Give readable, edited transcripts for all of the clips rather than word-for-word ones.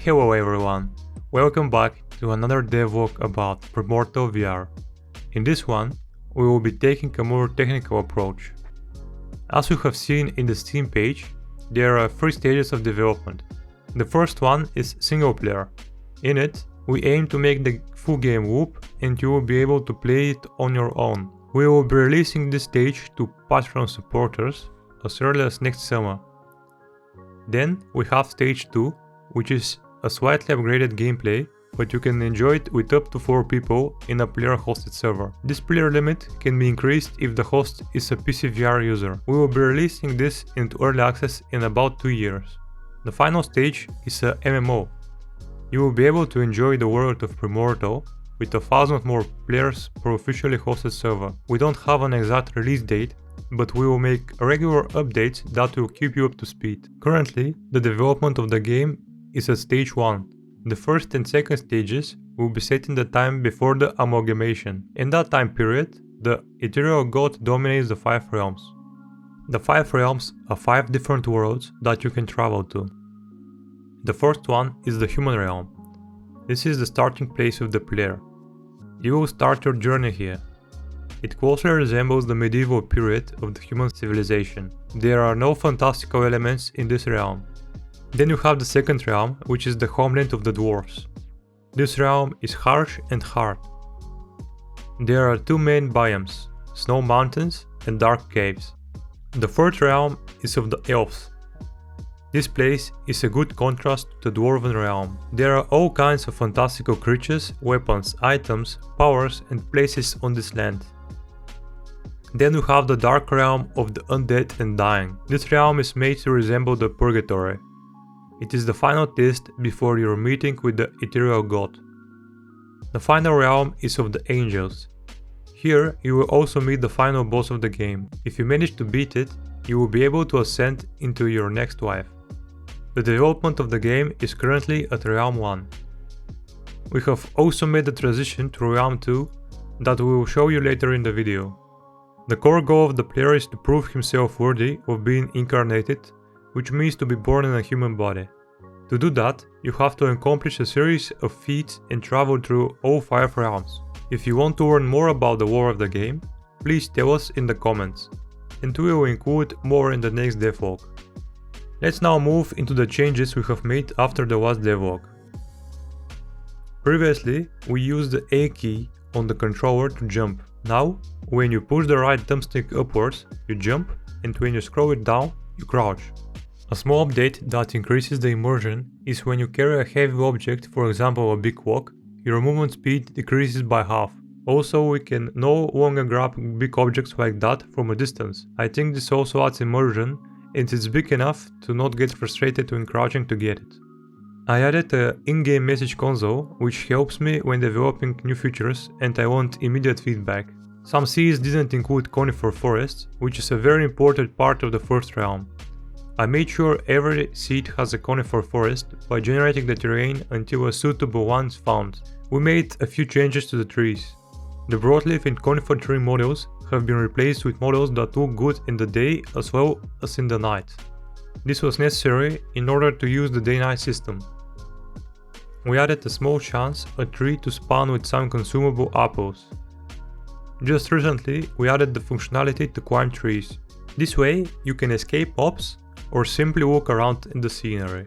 Hello everyone, welcome back to another devlog about Procedural VR. In this one, we will be taking a more technical approach. As you have seen in the Steam page, there are 3 stages of development. The first one is single player. In it, we aim to make the full game loop and you will be able to play it on your own. We will be releasing this stage to Patreon supporters as early as next summer. Then we have stage 2, which is a slightly upgraded gameplay, but you can enjoy it with up to 4 people in a player-hosted server. This player limit can be increased if the host is a PC VR user. We will be releasing this into early access in about 2 years. The final stage is a MMO. You will be able to enjoy the world of Procedural with 1,000 more players per officially hosted server. We don't have an exact release date, but we will make regular updates that will keep you up to speed. Currently, the development of the game is at stage 1. The first and second stages will be set in the time before the amalgamation. In that time period, the ethereal god dominates the 5 realms. The 5 realms are 5 different worlds that you can travel to. The first one is the human realm. This is the starting place of the player. You will start your journey here. It closely resembles the medieval period of the human civilization. There are no fantastical elements in this realm. Then you have the second realm, which is the homeland of the dwarves. This realm is harsh and hard. There are 2 main biomes, snow mountains and dark caves. The third realm is of the elves. This place is a good contrast to the dwarven realm. There are all kinds of fantastical creatures, weapons, items, powers and places on this land. Then we have the dark realm of the undead and dying. This realm is made to resemble the purgatory. It is the final test before your meeting with the ethereal god. The final realm is of the angels. Here you will also meet the final boss of the game. If you manage to beat it, you will be able to ascend into your next life. The development of the game is currently at realm 1. We have also made the transition to realm 2 that we will show you later in the video. The core goal of the player is to prove himself worthy of being incarnated, which means to be born in a human body. To do that, you have to accomplish a series of feats and travel through all 5 realms. If you want to learn more about the lore of the game, please tell us in the comments, and we will include more in the next devlog. Let's now move into the changes we have made after the last devlog. Previously, we used the A key on the controller to jump. Now, when you push the right thumbstick upwards, you jump, and when you scroll it down, you crouch. A small update that increases the immersion is when you carry a heavy object, for example a big rock, your movement speed decreases by half. Also, we can no longer grab big objects like that from a distance. I think this also adds immersion and it's big enough to not get frustrated when crouching to get it. I added an in-game message console, which helps me when developing new features and I want immediate feedback. Some seeds didn't include conifer forests, which is a very important part of the first realm. I made sure every seed has a conifer forest by generating the terrain until a suitable one is found. We made a few changes to the trees. The broadleaf and conifer tree models have been replaced with models that look good in the day as well as in the night. This was necessary in order to use the day-night system. We added a small chance a tree to spawn with some consumable apples. Just recently we added the functionality to climb trees. This way you can escape mobs or simply walk around in the scenery.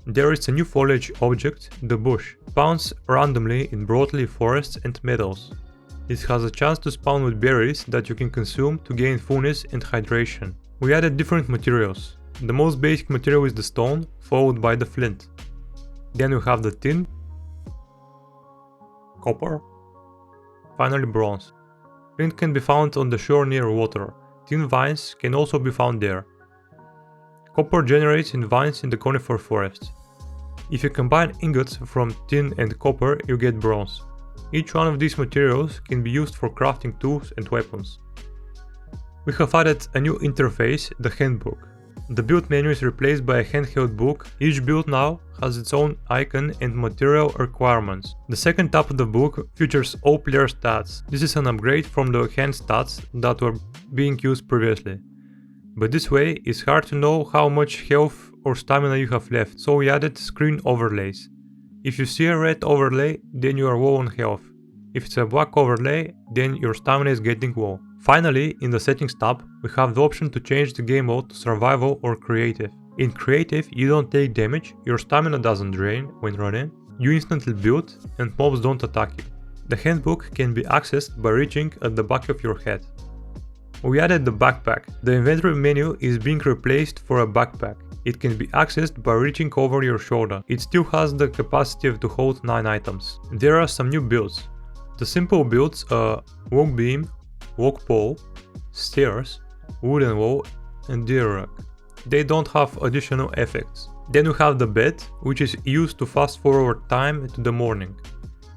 There is a new foliage object, the bush. Spawns randomly in broadleaf forests and meadows. It has a chance to spawn with berries that you can consume to gain fullness and hydration. We added different materials. The most basic material is the stone, followed by the flint. Then we have the tin, copper, finally bronze. Flint can be found on the shore near water. Tin vines can also be found there. Copper generates in vines in the conifer forest. If you combine ingots from tin and copper, you get bronze. Each one of these materials can be used for crafting tools and weapons. We have added a new interface, the Handbook. The build menu is replaced by a handheld book. Each build now has its own icon and material requirements. The second tab of the book features all player stats. This is an upgrade from the hand stats that were being used previously. But this way it's hard to know how much health or stamina you have left, so we added screen overlays. If you see a red overlay, then you are low on health. If it's a black overlay, then your stamina is getting low. Finally, in the settings tab, we have the option to change the game mode to survival or creative. In creative, you don't take damage, your stamina doesn't drain when running, you instantly build, and mobs don't attack you. The handbook can be accessed by reaching at the back of your head. We added the backpack. The inventory menu is being replaced for a backpack. It can be accessed by reaching over your shoulder. It still has the capacity to hold 9 items. There are some new builds. The simple builds are log beam, log pole, stairs, wooden wall, and deer rack. They don't have additional effects. Then we have the bed, which is used to fast forward time to the morning.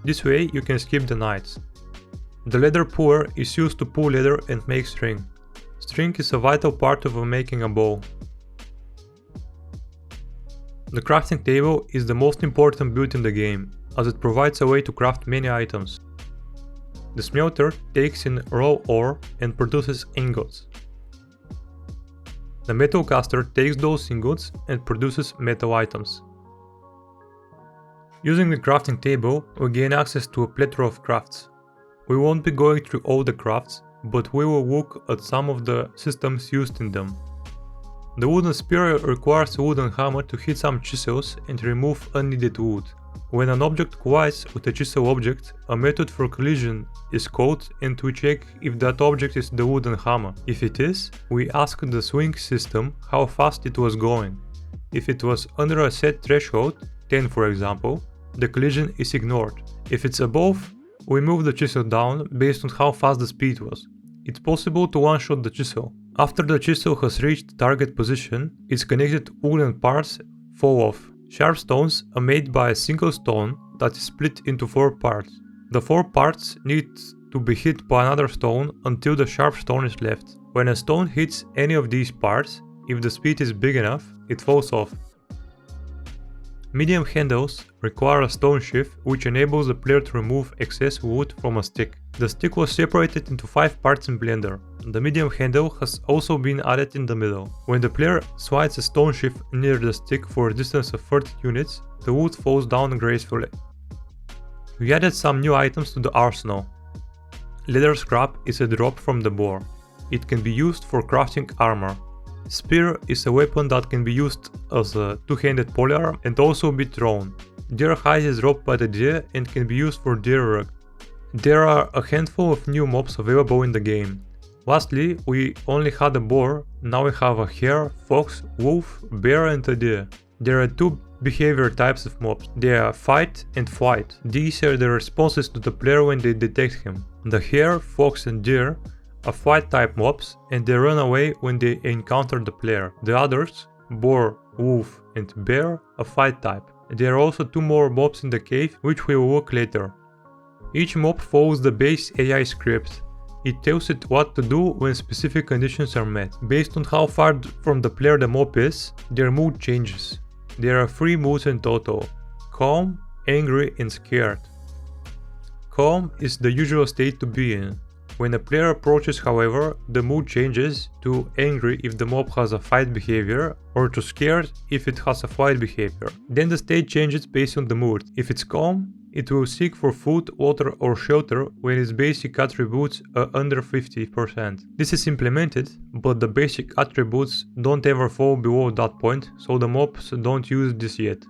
This way you can skip the nights. The leather puller is used to pull leather and make string. String is a vital part of making a bow. The crafting table is the most important build in the game, as it provides a way to craft many items. The smelter takes in raw ore and produces ingots. The metal caster takes those ingots and produces metal items. Using the crafting table, we gain access to a plethora of crafts. We won't be going through all the crafts, but we will look at some of the systems used in them. The wooden spear requires a wooden hammer to hit some chisels and remove unneeded wood. When an object collides with a chisel object, a method for collision is called and we check if that object is the wooden hammer. If it is, we ask the swing system how fast it was going. If it was under a set threshold, 10 for example, the collision is ignored. If it's above, we move the chisel down based on how fast the speed was. It's possible to one-shot the chisel. After the chisel has reached target position, its connected wooden parts fall off. Sharp stones are made by a single stone that is split into 4 parts. The 4 parts need to be hit by another stone until the sharp stone is left. When a stone hits any of these parts, if the speed is big enough, it falls off. Medium handles require a stone sheath which enables the player to remove excess wood from a stick. The stick was separated into 5 parts in Blender. The medium handle has also been added in the middle. When the player slides a stone sheath near the stick for a distance of 30 units, the wood falls down gracefully. We added some new items to the arsenal. Leather scrap is a drop from the boar. It can be used for crafting armor. Spear is a weapon that can be used as a two-handed polearm and also be thrown. Deer hide is dropped by the deer and can be used for deer rug. There are a handful of new mobs available in the game. Lastly, we only had a boar, now we have a hare, fox, wolf, bear and a deer. There are 2 behavior types of mobs. They are fight and flight. These are the responses to the player when they detect him. The hare, fox and deer are fight type mobs and they run away when they encounter the player. The others, boar, wolf and bear, are fight type. There are also 2 more mobs in the cave which we will look later. Each mob follows the base AI script. It tells it what to do when specific conditions are met. Based on how far from the player the mob is, their mood changes. There are 3 moods in total: calm, angry and scared. Calm is the usual state to be in. When a player approaches, however, the mood changes to angry if the mob has a fight behavior or to scared if it has a flight behavior. Then the state changes based on the mood. If it's calm, it will seek for food, water or shelter when its basic attributes are under 50%. This is implemented, but the basic attributes don't ever fall below that point, so the mobs don't use this yet.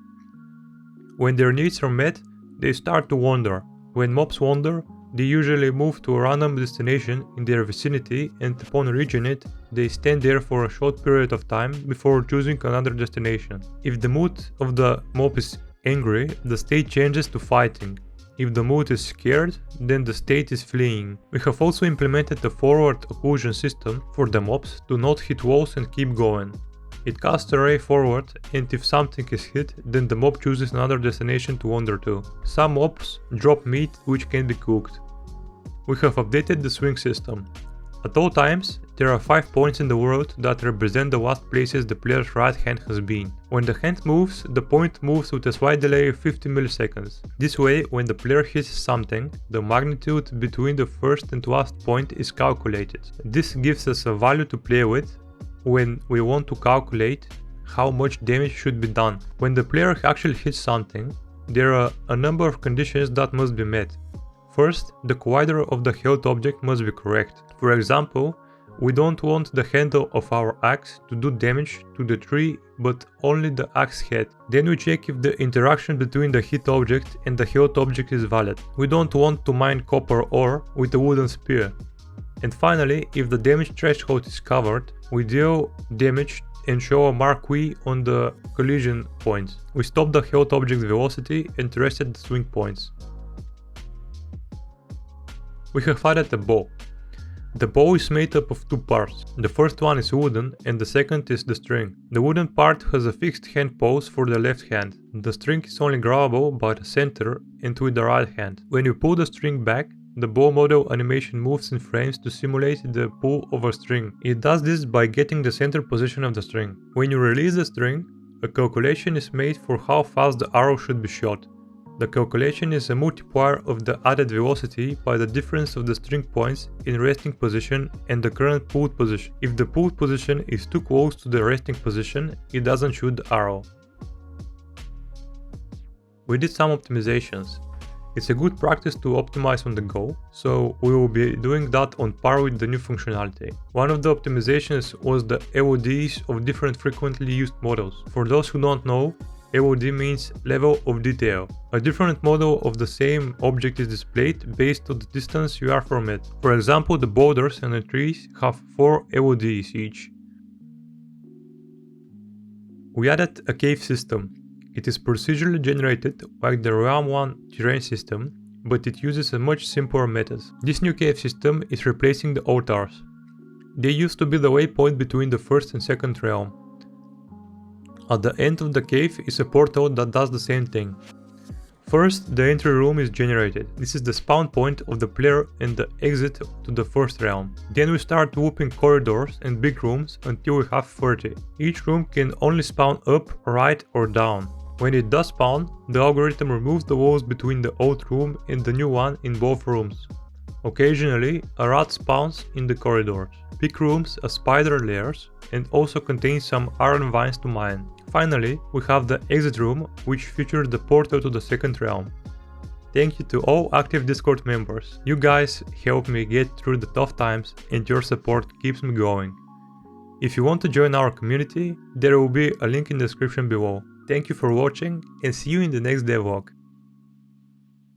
When their needs are met, they start to wander. When mobs wander, they usually move to a random destination in their vicinity and upon reaching it, they stand there for a short period of time before choosing another destination. If the mood of the mob is angry, the state changes to fighting. If the mood is scared, then the state is fleeing. We have also implemented a forward occlusion system for the mobs to not hit walls and keep going. It casts a ray forward, and if something is hit, then the mob chooses another destination to wander to. Some mobs drop meat which can be cooked. We have updated the swing system. At all times, there are 5 points in the world that represent the last places the player's right hand has been. When the hand moves, the point moves with a slight delay of 50 milliseconds. This way, when the player hits something, the magnitude between the first and last point is calculated. This gives us a value to play with when we want to calculate how much damage should be done. When the player actually hits something, there are a number of conditions that must be met. First, the collider of the held object must be correct. For example, we don't want the handle of our axe to do damage to the tree, but only the axe head. Then we check if the interaction between the hit object and the held object is valid. We don't want to mine copper ore with a wooden spear. And finally, if the damage threshold is covered, we deal damage and show a marquee on the collision points. We stop the held object's velocity and reset the swing points. We have added a bow. The bow is made up of two parts. The first one is wooden and the second is the string. The wooden part has a fixed hand pose for the left hand. The string is only grabbable by the center and with the right hand. When you pull the string back, the bow model animation moves in frames to simulate the pull of a string. It does this by getting the center position of the string. When you release the string, a calculation is made for how fast the arrow should be shot. The calculation is a multiplier of the added velocity by the difference of the string points in resting position and the current pulled position. If the pulled position is too close to the resting position, it doesn't shoot the arrow. We did some optimizations. It's a good practice to optimize on the go, so we will be doing that on par with the new functionality. One of the optimizations was the LODs of different frequently used models. For those who don't know, LOD means level of detail. A different model of the same object is displayed based on the distance you are from it. For example, the boulders and the trees have 4 LODs each. We added a cave system. It is procedurally generated like the Realm 1 terrain system, but it uses a much simpler method. This new cave system is replacing the altars. They used to be the waypoint between the first and second realm. At the end of the cave is a portal that does the same thing. First, the entry room is generated. This is the spawn point of the player and the exit to the first realm. Then we start looping corridors and big rooms until we have 30. Each room can only spawn up, right or down. When it does spawn, the algorithm removes the walls between the old room and the new one in both rooms. Occasionally, a rat spawns in the corridors. Big rooms are spider layers and also contain some iron vines to mine. Finally, we have the exit room, which features the portal to the second realm. Thank you to all active Discord members. You guys help me get through the tough times and your support keeps me going. If you want to join our community, there will be a link in the description below. Thank you for watching and see you in the next devlog.